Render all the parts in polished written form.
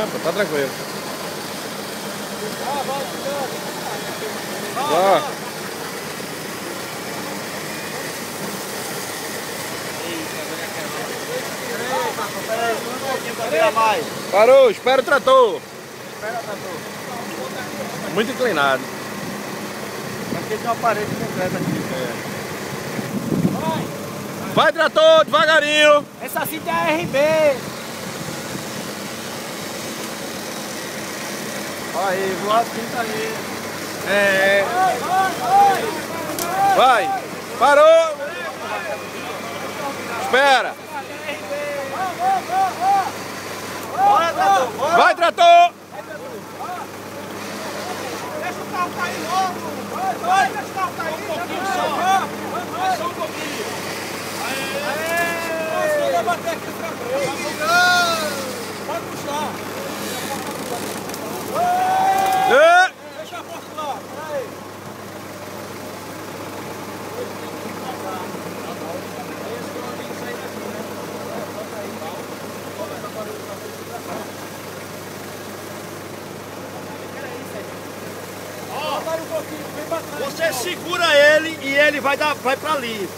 Não, pô, tá tranquilo. Vai. Parou, espera o trator. Espera o trator. Muito inclinado. Aqui tem uma parede concreta aqui. Vai, trator, devagarinho. Essa cinta é a RB. Aí, voa a cinta aí. É. Vai. Parou. Espera. Bora, trator, bora. Vai, trator. Deixa o carro cair logo. Vai, deixa o carro cair. Um pouquinho só. Vai só um pouquinho. Aê. Você vai bater aqui pra frente. Pode puxar. Deixa a porta lá. Peraí. Você segura ele e ele vai pra ali.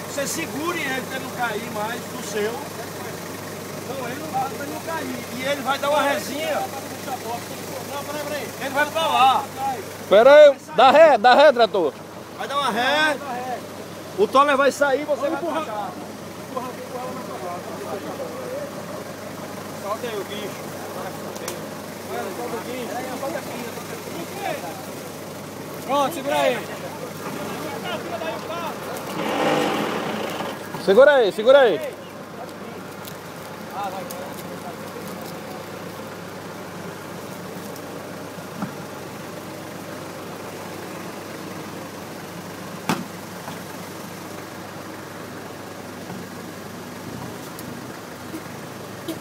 Você segura ele pra ele não cair mais do seu. Não, ele não cair. E ele vai dar uma resinha. Não, peraí. Ele vai pra lá. Espera aí. Dá ré, trator. Vai dar uma ré. O toller vai sair e você vai empurrar. Solta aí o guincho. Solta o guincho. Pronto, segura aí. Segura aí, segura aí.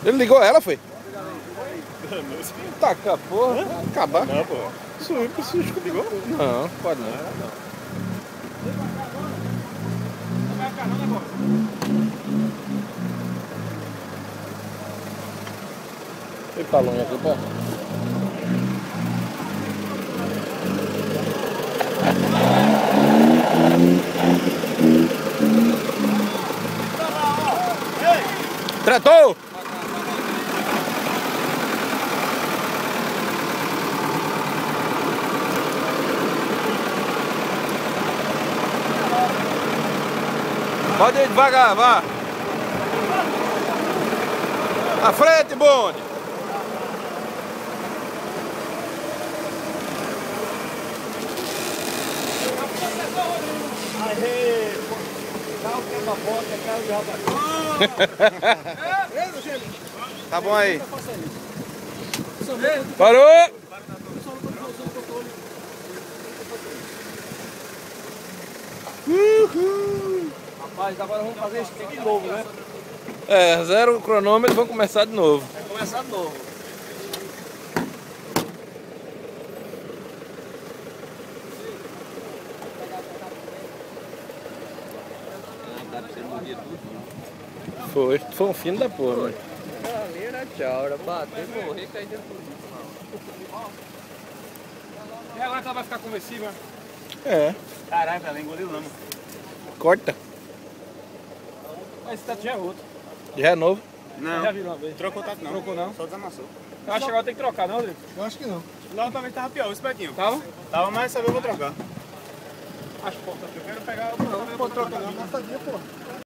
Ele ligou ela, foi? Taca, porra. Acabar. Não, pô. Sujo, ligou? Não, pode não. Tem talonha aqui, pá. Tratou! Pode ir devagar, vá. À frente, bonde. Aê! Carro quebra-bota, carro de rapaz. Tá bom aí. Parou! Rapaz, agora vamos fazer isso de novo, né? É, zero o cronômetro, vamos começar de novo. Vai começar de novo. Foi um fim da porra, mano. Galera, tchau, era bater, morrer, cair dentro do E agora que ela vai ficar conversível, né? É, Caralho, ela engoliu lama. corta. Mas esse tato já é outro. Já é novo. Não. Já virou uma vez. Trocou o tato não. Trocou não? Só desamassou. Eu acho que agora tem que trocar, não, Rodrigo? Eu acho que não. Lá outra vez tava pior, o espetinho. Tava? Tava, mas essa vez eu vou trocar. Acho que eu quero pegar o... Não, não vou trocar não, passadinha, porra.